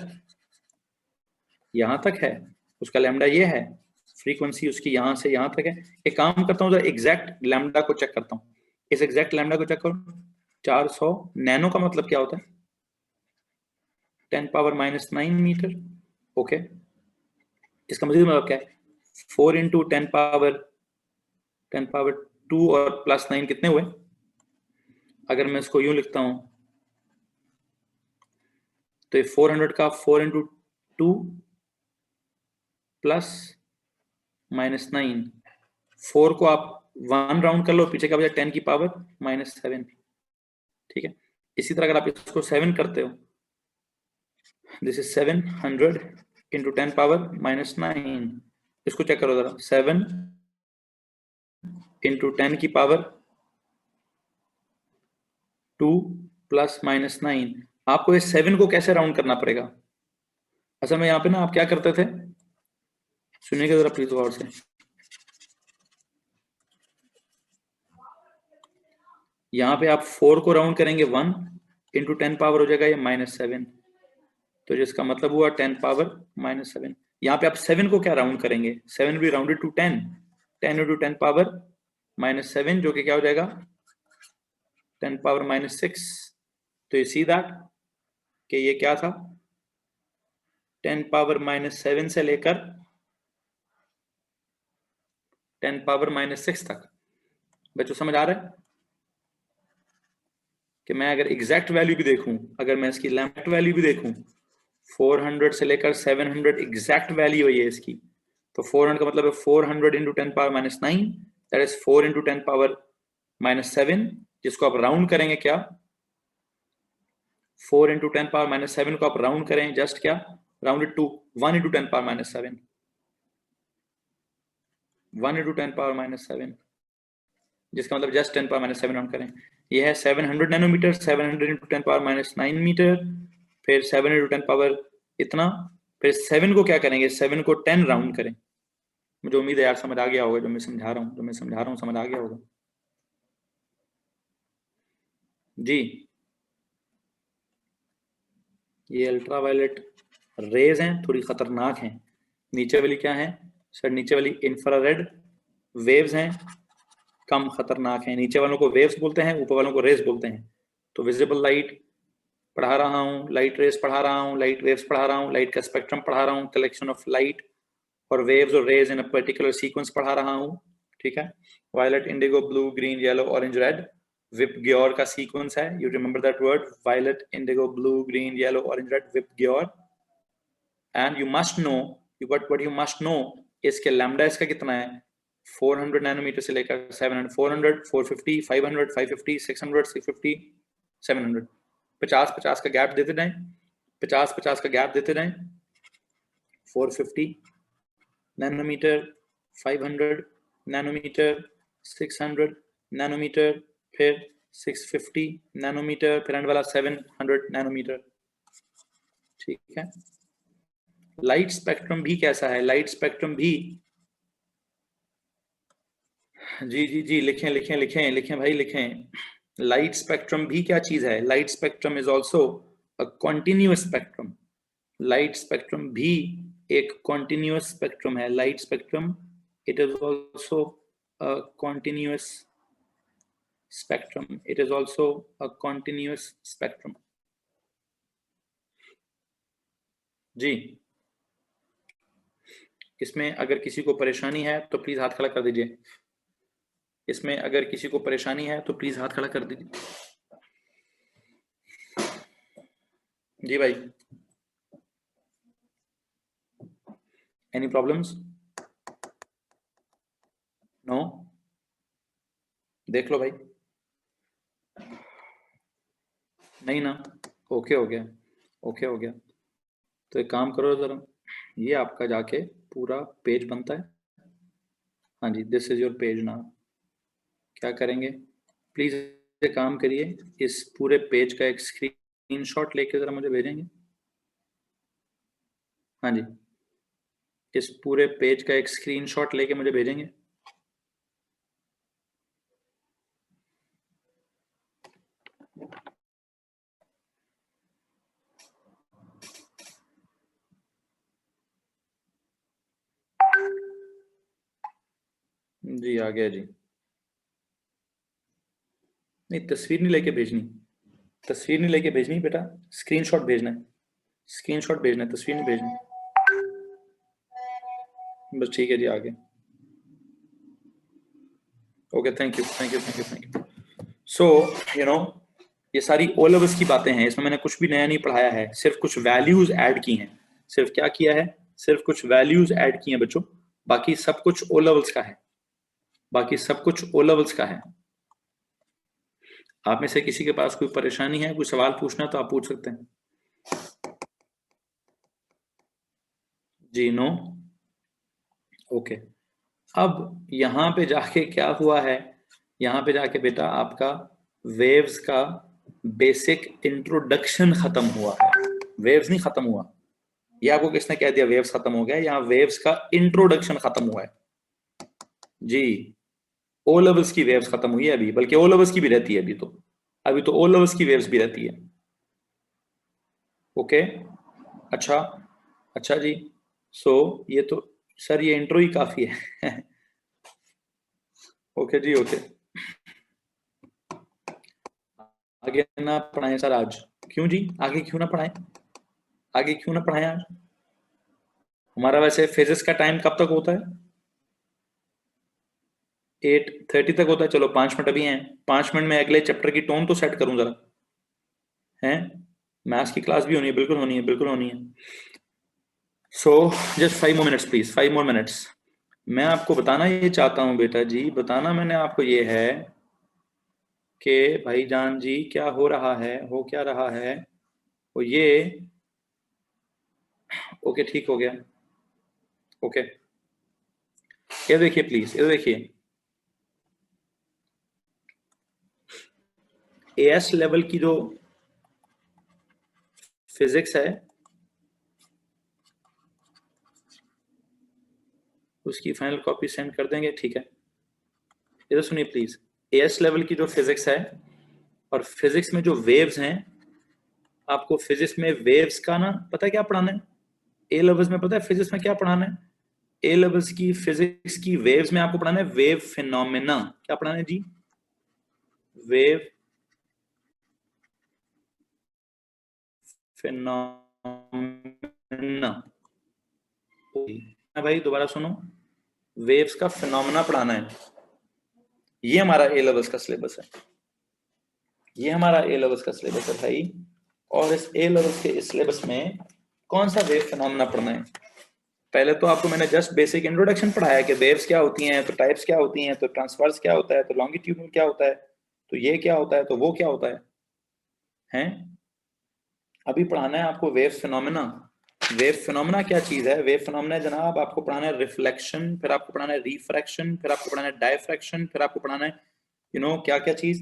यहां तक है, उसका लैम्डा ये है, फ्रीक्वेंसी उसकी यहां से यहां तक है। एक काम करता हूँ, एग्जैक्ट लैम्डा को चेक करता हूँ। इस एग्जैक्ट लैम्डा को चेक करो। 400 नैनो का मतलब क्या होता है? 10 पावर -9 मीटर। ओके, इसका मतलब क्या है? 4 इंटू 10 पावर 2 और +9 कितने हुए? अगर मैं इसको यूं लिखता हूं तो ये 400 का 4 इंटू 2 प्लस -9, 4 को आप 1 राउंड कर लो, पीछे का बजाय 10 की पावर -7। ठीक है, इसी तरह अगर आप इसको 7 करते हो, दिस इज 700 इंटू 10 पावर -9। इसको चेक करो जरा, 7 इंटू 10 की पावर 2 प्लस -9। आपको इस 7 को कैसे राउंड करना पड़ेगा? असल में यहाँ पे ना आप क्या करते थे, सुनिएगा जरा प्लीज गौर से। यहाँ पे आप 4 को राउंड करेंगे 1 इंटू 10 पावर हो जाएगा ये -7, तो जिसका मतलब हुआ 10 पावर -7। यहाँ पे आप 7 को क्या राउंड करेंगे? 7 भी राउंडेड टू 10, 10 इंटू 10 पावर -7 जो कि क्या हो जाएगा 10 पावर -6। तो यू सी दैट कि ये क्या था, 10 पावर -7 से लेकर 10 पावर -6 तक। बच्चों समझ आ रहा है कि मैं अगर एग्जैक्ट वैल्यू भी देखूं, अगर मैं इसकी लैम्डा वैल्यू भी देखूं, 400 से लेकर 700 एग्जैक्ट वैल्यू है ये इसकी, तो 400 का मतलब है 400 into 10 power -9, that is 4 into 10 power -7, जिसको आप राउंड करेंगे क्या, 4 इंटू 10 पावर -7 को आप राउंड करें जस्ट क्या, rounded to 1 into 10 power -7, 1 into 10 power -7, जिसका मतलब जस्ट 10 पावर -7 राउंड करें। ये है 700 नैनोमीटर, 700 इंटू 10 पावर -9 मीटर, फिर 7 इंटू 10 पावर इतना, फिर 7 को क्या करेंगे, 7 को 10 राउंड करें। मुझे उम्मीद है यार समझ आ गया होगा, जो मैं समझा रहा हूँ समझ आ गया होगा जी। ये अल्ट्रावायलेट रेज हैं, थोड़ी खतरनाक हैं। नीचे वाली क्या है सर? नीचे वाली इंफ्रारेड वेव्स हैं, कम खतरनाक हैं। नीचे वालों को वेव्स बोलते हैं, ऊपर वालों को रेज बोलते हैं। तो विजिबल लाइट पढ़ा रहा हूँ, लाइट रेज पढ़ा रहा हूँ, लाइट वेव्स पढ़ा रहा हूँ, लाइट का स्पेक्ट्रम पढ़ा रहा हूँ, कलेक्शन ऑफ लाइट और वेव्स और rays in a particular sequence पढ़ा रहा हूँ। ठीक है, violet, indigo, blue, green, yellow, orange, red, VIBGYOR का सीक्वेंस है। You remember that word, violet, indigo, blue, green, yellow, orange, red, VIBGYOR. And you must know, what you must know, इसके lambda इसका कितना है, 400 nanometre से लेकर 700, 400, 450, 500, 550, 600, 650, 700, 50-50 का गैप देते जाएं, 50-50 का गैप देते जाएं। 450 नैनोमीटर, 500 नैनोमीटर, 600 नैनोमीटर, फिर 650 नैनोमीटर, फिर एंड वाला 700 नैनोमीटर। ठीक है, लाइट स्पेक्ट्रम भी कैसा है, लाइट स्पेक्ट्रम भी जी जी जी, लिखें लिखें लिखें लिखें भाई लिखें। लाइट स्पेक्ट्रम भी क्या चीज है? Light spectrum is also a continuous spectrum. Light spectrum भी एक कॉन्टिन्यूअस स्पेक्ट्रम है। Light spectrum, it is also a continuous spectrum. It is also a continuous spectrum. जी, इसमें अगर किसी को परेशानी है तो प्लीज हाथ खड़ा कर दीजिए। इसमें अगर किसी को परेशानी है तो प्लीज हाथ खड़ा कर दीजिए। जी भाई, एनी प्रॉब्लम्स? नो? देख लो भाई। नहीं ना? ओके हो गया, ओके हो गया। तो एक काम करो जरा, ये आपका जाके पूरा पेज बनता है। हाँ जी, this is your page now. क्या करेंगे, प्लीज एक काम करिए, इस पूरे पेज का एक स्क्रीनशॉट लेके जरा मुझे भेजेंगे। हाँ जी, इस पूरे पेज का एक स्क्रीनशॉट लेके मुझे भेजेंगे। जी आ गया जी। नहीं, तस्वीर नहीं लेके भेजनी, तस्वीर नहीं लेके भेजनी बेटा, स्क्रीनशॉट भेजना है। स्क्रीनशॉट भेजना है, तस्वीर नहीं भेजनी। बस ठीक है जी, आ गए। Okay, thank you thank you thank you thank you. So you no, ये सारी ओ लेवल्स की बातें हैं, इसमें मैंने कुछ भी नया नहीं पढ़ाया है, सिर्फ कुछ वैल्यूज ऐड की हैं। सिर्फ क्या किया है? सिर्फ कुछ वैल्यूज ऐड की हैं बच्चों। बाकी सब कुछ ओ लेवल्स का है। बाकी सब कुछ ओ लेवल्स का है। आप में से किसी के पास कोई परेशानी है, कोई सवाल पूछना तो आप पूछ सकते हैं। जी नो? ओके। अब यहां पे जाके क्या हुआ है, यहां पे जाके बेटा आपका वेव्स का बेसिक इंट्रोडक्शन खत्म हुआ है। वेव्स नहीं खत्म हुआ, ये आपको किसने कह दिया वेव्स खत्म हो गया? यहाँ वेव्स का इंट्रोडक्शन खत्म हुआ है जी। ओ लेवल्स की वेव्स खत्म हुई है अभी, बल्कि ओ लेवल्स की भी रहती है अभी तो। अभी तो ओ लेवल्स की वेव्स भी रहती है। ओके, अच्छा, अच्छा जी। सो ये तो सर, ये इंट्रो ही काफी है। ओके जी, ओके। आगे ना पढ़ाएं सर आज? क्यों जी, आगे क्यों ना पढ़ाएं? आगे क्यों ना पढ़ाएं आज? हमारा वैसे फिजिक्स का टाइम कब तक होता है? 8:30 तक होता है। चलो 5 मिनट अभी हैं, 5 मिनट में अगले चैप्टर की टोन तो सेट करूं जरा, हैं? मैथ्स की क्लास भी होनी है, बिल्कुल होनी है, बिल्कुल होनी है। So just 5 more minutes please, 5 more minutes। मैं आपको बताना ये चाहता हूं बेटा जी, बताना मैंने आपको ये है कि भाईजान जी क्या हो रहा है, हो क्या रहा है वो ये। ओके, ठीक हो गया। ओके, ये देखिए प्लीज, ये देखिए, एएस लेवल की जो फिजिक्स है उसकी फाइनल कॉपी सेंड कर देंगे, ठीक है? ये तो सुनिए प्लीज, एएस लेवल की जो फिजिक्स है और फिजिक्स में जो वेव्स हैं, आपको फिजिक्स में वेव्स का ना पता है क्या पढ़ाना है? ए लेवल्स में पता है फिजिक्स में क्या पढ़ाना है? ए लेवल्स की फिजिक्स की वेव्स में आपको पढ़ाना है वेव फिनोमेना। क्या पढ़ाना है जी? Wave phenomena. भाई दोबारा सुनो, वेव्स का फिनोमेना पढ़ाना है। ये हमारा ए लेवल्स का सिलेबस है, ये हमारा ए लेवल्स का सिलेबस है भाई। और इस ए लेवल्स के इस सिलेबस में कौन सा वेव फिनोमेना पढ़ना है? पहले तो आपको मैंने जस्ट बेसिक इंट्रोडक्शन पढ़ाया कि वेव्स क्या होती हैं, तो टाइप्स क्या होती हैं, तो ट्रांसवर्स क्या होता है, तो लॉन्गिट्यूडनल क्या होता है, तो ये क्या होता है, तो वो क्या होता है, हैं? अभी पढ़ाना है आपको वेव फिनोमेना। वेव फिनोमेना क्या चीज है? वेव फिनोमेना जनाब आपको पढ़ाना है रिफ्लेक्शन, फिर आपको पढ़ाना है रिफ्रैक्शन, फिर आपको पढ़ाना है डायफ्रैक्शन, फिर आपको पढ़ाना है क्या क्या चीज,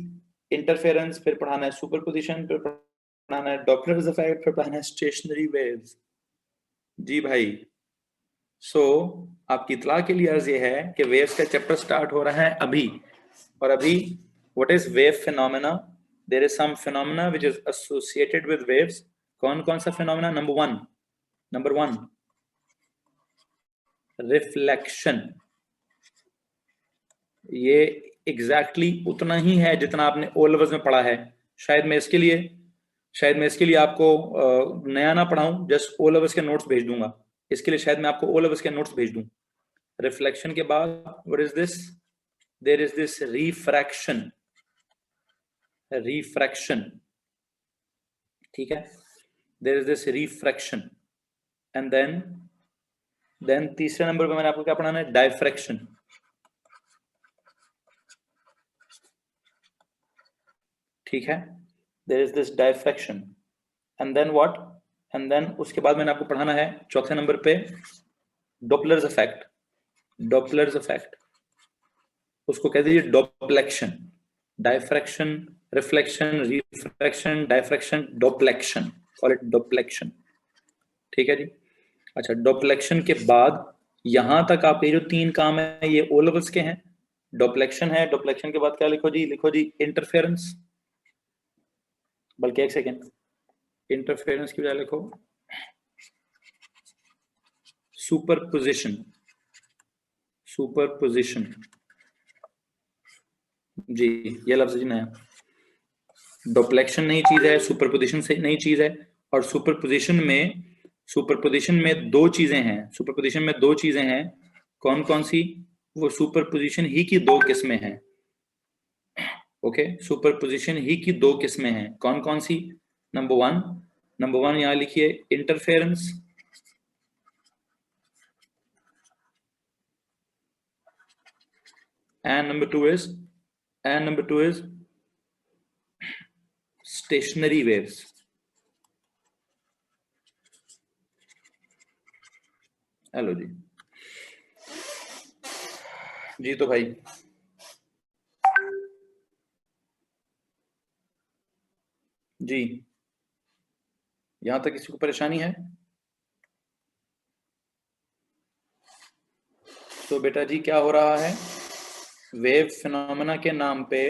इंटरफेरेंस, फिर पढ़ाना है सुपरपोजिशन, फिर पढ़ाना है डॉपलर्स इफेक्ट, फिर पढ़ाना है स्टेशनरी वेव्स। जी भाई, सो आपकी इतला के लिए अर्ज ये है कि वेव्स का चैप्टर स्टार्ट हो रहा है अभी, और अभी what is wave phenomena, there is some phenomena which is associated with waves. कौन कौन सा फिनोमेना? Number one reflection. ये एग्जैक्टली उतना ही है जितना आपने ओ लेवल्स में पढ़ा है। शायद मैं इसके लिए आपको नया ना पढ़ाऊं, जस्ट ओ लेवल्स के नोट्स भेज दूंगा। इसके लिए शायद मैं आपको ओ लेवल्स के नोट्स भेज दूं। रिफ्लेक्शन के बाद what is this? There is this refraction. ठीक है, there is this refraction. And then तीसरे नंबर पे मैंने आपको क्या पढ़ाना है? डायफ्रैक्शन। ठीक है, there is this diffraction. And then what? And then उसके बाद मैंने आपको पढ़ाना है चौथे नंबर पे डॉपलर्स इफेक्ट। उसको कह दीजिए डॉप्लेक्शन। डायफ्रैक्शन, रिफ्लेक्शन, रिफ्रैक्शन, डायफ्रैक्शन, डॉप्लेक्शन। कॉल इट डॉप्लेक्शन। ठीक है जी। अच्छा, डॉप्लेक्शन के बाद यहां तक आपके जो 3 काम है ये ओ लेवल्स के हैं। डॉप्लेक्शन है, डॉप्लेक्शन के बाद क्या लिखो जी इंटरफेरेंस। बल्कि एक सेकेंड, इंटरफेरेंस की बजाय लिखो सुपरपोजिशन। जी, ये लफ्ज जी नया। डॉप्लेक्शन नई चीज है, सुपरपोजिशन से नई चीज है। और सुपरपोजिशन में दो चीजें हैं। कौन कौन सी? वो सुपरपोजिशन ही की 2 किस्में हैं। ओके, सुपरपोजिशन ही की 2 किस्में हैं। कौन कौन सी? नंबर वन यहां लिखिए interference. And number two is stationary waves. Hello जी तो भाई जी, यहां तक किसी को परेशानी है? तो बेटा जी क्या हो रहा है? वेव फिनोमेना के नाम पे,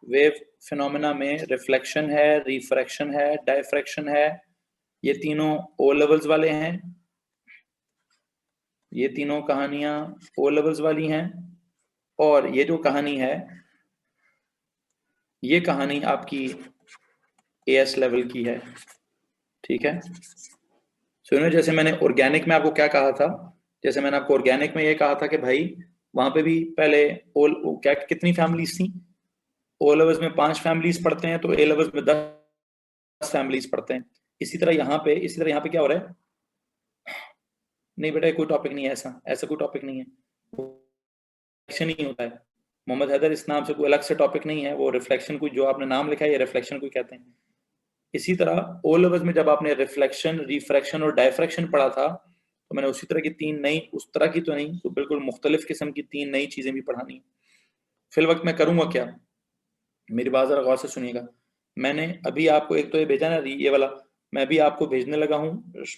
वेव फिनोमेना में रिफ्लेक्शन है, रिफ्रैक्शन है, डायफ्रैक्शन है। ये तीनों ओ लेवल्स वाले हैं। ये तीनों कहानियां ओ लेवल्स वाली हैं। और ये जो कहानी है, ये कहानी आपकी एएस लेवल की है। ठीक है, सुनो, जैसे मैंने ऑर्गेनिक में आपको क्या कहा था, जैसे मैंने आपको ऑर्गेनिक में ये कहा था कि भाई वहां पे भी पहले क्या कितनी फैमिलीज थी? ओ लेवल्स में 5 फैमिलीज पढ़ते हैं, तो ए लेवल्स में 10 फैमिलीज पढ़ते हैं। इसी तरह यहाँ पे क्या हो रहा है? नहीं बेटा, कोई टॉपिक नहीं है, ऐसा कोई टॉपिक नहीं है। रिफ्लेक्शन ही होता है मोहम्मद हैदर, इस नाम से कोई अलग से टॉपिक नहीं है। वो रिफ्लेक्शन को जो आपने नाम लिखा है, ये रिफ्लेक्शन को कहते हैं। इसी तरह ओ लेवल्स में जब आपने रिफ्लेक्शन, रिफ्रैक्शन और डायफ्रैक्शन पढ़ा था, तो मैंने उसी तरह की 3 नई, उस तरह की तो नहीं, तो बिल्कुल मुख्तलिफ किस्म की 3 नई चीजें भी पढ़ानी। फिल वक्त मैं करूंगा क्या, मेरी बात जरा गौर से सुनिएगा। मैंने अभी आपको एक तो ये भेजा ना, ये वाला, मैं भी आपको भेजने लगा हूँ,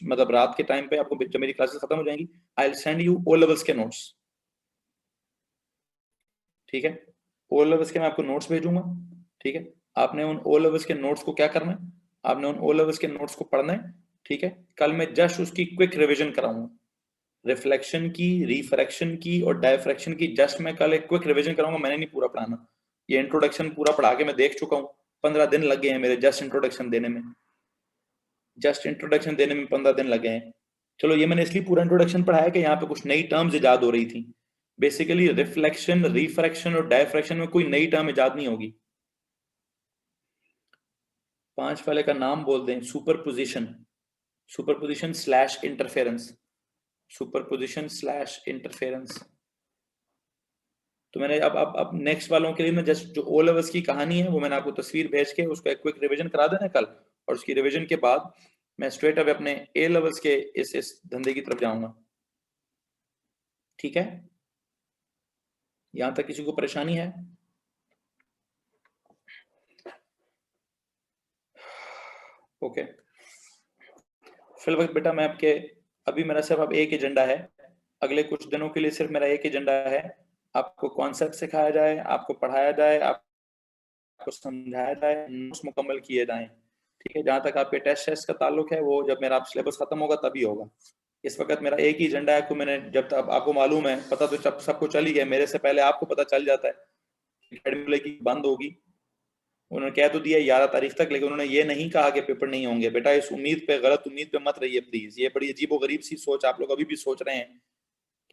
मतलब रात के टाइम पे आपको, जब मेरी क्लासेस खत्म हो जाएंगी, I will send you O levels के नोट्स। ठीक है, ओ लेवल्स के मैं आपको नोट्स भेजूंगा। ठीक है, आपने उन ओ लेवल्स के नोट्स को क्या करना है? आपने उन ओ लेवल्स के नोट्स को पढ़ना है। ठीक है, कल मैं जस्ट उसकी क्विक रिवीजन कराऊंगा। रिफ्लेक्शन की, रिफ्रैक्शन की और डायफ्रैक्शन की जस्ट मैं कल एक क्विक रिवीजन कराऊंगा। मैंने नहीं पूरा पढ़ाना, ये इंट्रोडक्शन पूरा पढ़ा के मैं देख चुका हूँ। 15 दिन लग गए हैं मेरे जस्ट इंट्रोडक्शन देने में। 15 दिन लगे हैं। चलो, ये मैंने इसलिए पूरा इंट्रोडक्शन पढ़ाया कि यहाँ पे कुछ नई टर्म्स इजाद हो रही थी। बेसिकली रिफ्लेक्शन, रिफ्रैक्शन और डायफ्रैक्शन में कोई नई टर्म इजाद नहीं होगी। 5 वाले का नाम बोल दें, सुपरपोजिशन स्लैश इंटरफेरेंस। तो मैंने अब नेक्स्ट वालों के लिए मैं जस्ट जो ओ लेवल्स की कहानी है वो मैंने आपको तस्वीर भेज के उसका एक क्विक रिवीजन करा देना कल, और उसकी रिवीजन के बाद मैं स्ट्रेट अवे अपने ए लेवल्स के इस धंधे की तरफ जाऊंगा। ठीक है, यहां तक किसी को परेशानी है? ओके, फिल वक्त बेटा मैं आपके, अभी मेरा सिर्फ अब एक एजेंडा है अगले कुछ दिनों के लिए सिर्फ मेरा एक एजेंडा है, आपको कॉन्सेप्ट सिखाया जाए, आपको पढ़ाया जाए, आपको समझाया जाए, नोट्स मुकम्मल किए जाएं। ठीक है, जहां तक आपके टेस्ट का ताल्लुक है वो जब मेरा सिलेबस खत्म होगा तभी होगा। इस वक्त मेरा एक ही एजेंडा है कि मैंने जब तक आपको मालूम है, पता तो सबको चल ही गया, मेरे से पहले आपको पता चल जाता है अकेडमी की बंद होगी। उन्होंने कह तो दिया 11 तारीख तक, लेकिन उन्होंने ये नहीं कहा कि पेपर नहीं होंगे। बेटा इस उम्मीद पे, गलत उम्मीद पे मत रहिए प्लीज। ये बड़ी अजीबो गरीब सी सोच आप लोग अभी भी सोच रहे हैं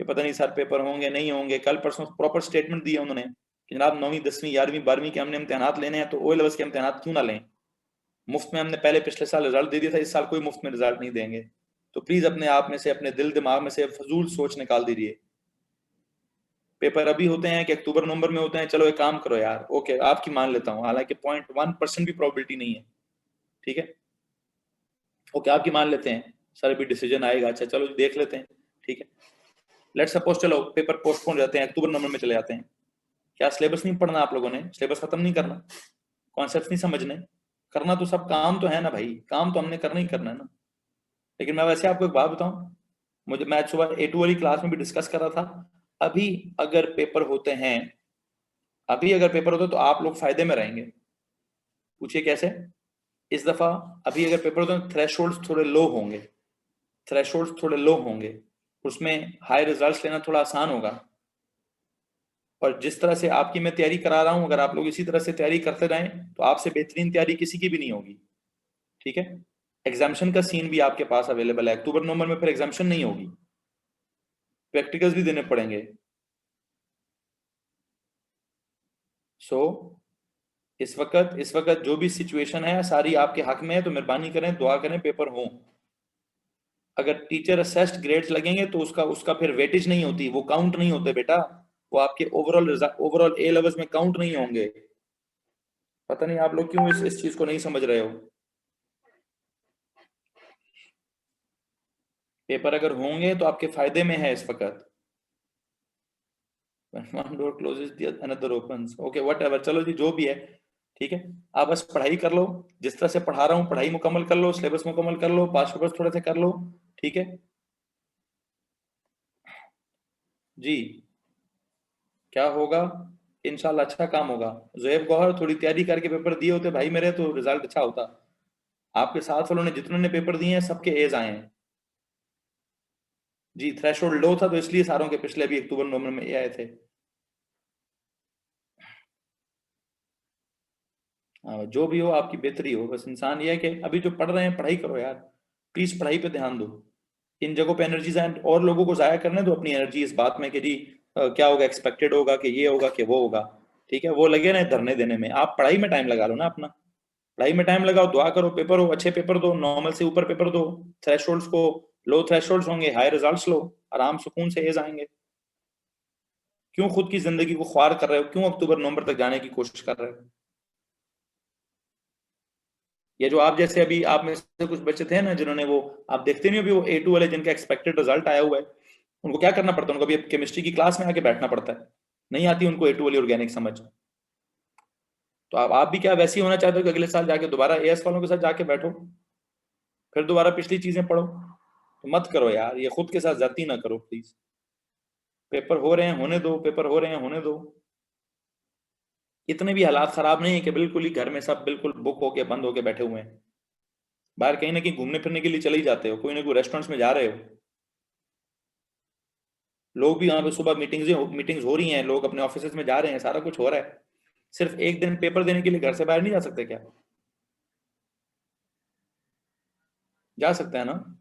कि पता नहीं सर पेपर होंगे नहीं होंगे। कल परसों प्रॉपर स्टेटमेंट दिया उन्होंने कि जनाब 9वीं 10वीं 11वीं 12वीं के हमने इम्तिहान लेने हैं, तो ओ लेवल्स के इम्तिहान क्यों ना लें। मुफ्त में हमने पहले पिछले साल रिजल्ट दे दिया था, इस साल कोई मुफ्त में रिजल्ट नहीं देंगे। तो प्लीज अपने आप में से, अपने दिल दिमाग में से फजूल सोच निकाल दीजिए। पेपर अभी होते हैं कि अक्टूबर नवंबर में होते हैं, चलो एक काम करो यार, ओके आपकी मान लेता हूँ, हालांकि 0.1% भी प्रोबेबिलिटी नहीं है, ठीक है, ओके आपकी मान लेते हैं सर अभी डिसीजन आएगा, अच्छा चलो देख लेते हैं, ठीक है। लेट सपोज चलो पेपर पोस्टपोन जाते हैं, अक्टूबर नवंबर में चले जाते हैं, क्या सिलेबस नहीं पढ़ना आप लोगों ने? सिलेबस खत्म नहीं करना? कॉन्सेप्ट नहीं समझने? करना तो सब काम तो है ना भाई, काम तो हमने करना ही करना है ना। लेकिन मैं वैसे आपको एक बात बताऊं, मैं सुबह A2 वाली क्लास में भी डिस्कस कर रहा था, अभी अगर पेपर होते हैं, अभी अगर पेपर होते तो आप लोग फायदे में रहेंगे। पूछिए कैसे? इस दफा अभी अगर पेपर होते हैं, थ्रेशोल्ड्स थोड़े लो होंगे, थ्रेशोल्ड्स थोड़े लो होंगे, उसमें हाई रिजल्ट्स लेना थोड़ा आसान होगा। और जिस तरह से आपकी मैं तैयारी करा रहा हूं, अगर आप लोग इसी तरह से तैयारी करते रहें तो आपसे बेहतरीन तैयारी किसी की भी नहीं होगी, ठीक है। एग्जामिशन का सीन भी आपके पास अवेलेबल है, अक्टूबर नवंबर में फिर एग्जामिशन नहीं होगी, प्रैक्टिकल्स भी देने पड़ेंगे। सो इस वक्त जो भी सिचुएशन है सारी आपके हक में है, तो मेहरबानी करें, दुआ करें पेपर हो। अगर टीचर असेस्ड ग्रेड्स लगेंगे तो उसका फिर वेटेज नहीं होती, वो काउंट नहीं होते बेटा, वो आपके ओवरऑल ए लेवल्स में काउंट नहीं होंगे। पता नहीं आप लोग क्यों इस चीज को नहीं समझ रहे हो। पेपर अगर होंगे तो आपके फायदे में है इस वक्त। one door closes the another opens, okay whatever, चलो जी जो भी है, ठीक है। आप बस पढ़ाई कर लो, जिस तरह से पढ़ा रहा हूँ पढ़ाई मुकम्मल कर लो, सिलेबस मुकम्मल कर लो, पास पेपर्स थोड़े से कर लो, ठीक है जी। क्या होगा? इंशाल्लाह अच्छा काम होगा। ज़ुहैब गौहर थोड़ी तैयारी करके पेपर दिए होते भाई मेरे, तो रिजल्ट अच्छा होता। आपके साथ वालों ने जितनों ने पेपर दिए हैं सबके एज आए हैं जी। थ्रेशोल्ड लो था तो इसलिए सारों के पिछले भी अक्टूबर नवंबर में ए आए थे। जो भी हो आपकी बेहतरी हो, बस इंसान ये है कि अभी जो पढ़ रहे हैं पढ़ाई करो यार, प्लीज पढ़ाई पे ध्यान दो। इन जगहों पे एनर्जी और लोगों को जाया करने दो अपनी एनर्जी इस बात में कि जी क्या होगा, एक्सपेक्टेड होगा कि ये होगा कि वो होगा, ठीक है। वो लगे ना धरने देने में, आप पढ़ाई में टाइम लगा लो ना अपना, पढ़ाई में टाइम लगाओ, दुआ करो पेपर हो, अच्छे पेपर दो, नॉर्मल से ऊपर पेपर दो, थ्रेशोल्ड्स को लो थ्रेशोल्ड्स होंगे, हाई रिजल्ट्स लो, आराम सुकून से एज आएंगे। क्यों खुद की जिंदगी को ख्वार कर रहे हो? क्यों अक्टूबर नवंबर तक जाने की कोशिश कर रहे हो? ये जो आप जैसे अभी आप में से कुछ बच्चे थे ना जिन्होंने वो, आप देखते नहीं हो अभी वो A2 वाले जिनका एक्सपेक्टेड रिजल्ट आया हुआ है, उनको क्या करना पड़ता है? उनको अभी केमिस्ट्री की क्लास में आके बैठना पड़ता है, नहीं आती उनको A2 वाली ऑर्गेनिक समझ। तो आप भी क्या वैसे ही होना चाहते हो कि अगले साल जाके दोबारा AS वालों के साथ जाके बैठो, फिर दोबारा पिछली चीजें पढ़ो? तो मत करो यार, ये खुद के साथ ज्यादती ना करो प्लीज। पेपर हो रहे हैं होने दो, पेपर हो रहे हैं होने दो। इतने भी हालात खराब नहीं है कि बिल्कुल ही घर में सब बिल्कुल बुक होके बंद होके बैठे हुए हैं। बाहर कहीं ना कहीं घूमने फिरने के लिए चले ही जाते हो, कोई ना कोई रेस्टोरेंट्स में जा रहे हो। लोग भी यहाँ पे सुबह मीटिंग्स हो रही हैं, लोग अपने ऑफिस में जा रहे हैं, सारा कुछ हो रहा है। सिर्फ एक दिन पेपर देने के लिए घर से बाहर नहीं जा सकते क्या? जा सकते हैं ना।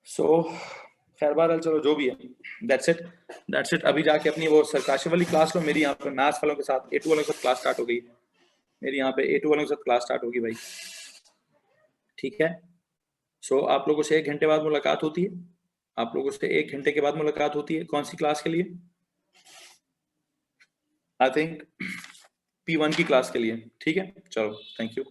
सो खैर बहरहाल चलो जो भी है, दैट्स इट। अभी जाके अपनी वो सरकाशी वाली क्लास लो, मेरी यहाँ पे मैथ्स वालों के साथ A2 वालों के साथ क्लास स्टार्ट हो गई, मेरी यहाँ पे A2 वालों के साथ क्लास स्टार्ट होगी भाई, ठीक है। सो आप लोगों से 1 घंटे बाद मुलाकात होती है, आप लोगों से 1 घंटे के बाद मुलाकात होती है। कौन सी क्लास के लिए? आई थिंक P1 की क्लास के लिए, ठीक है। चलो थैंक यू।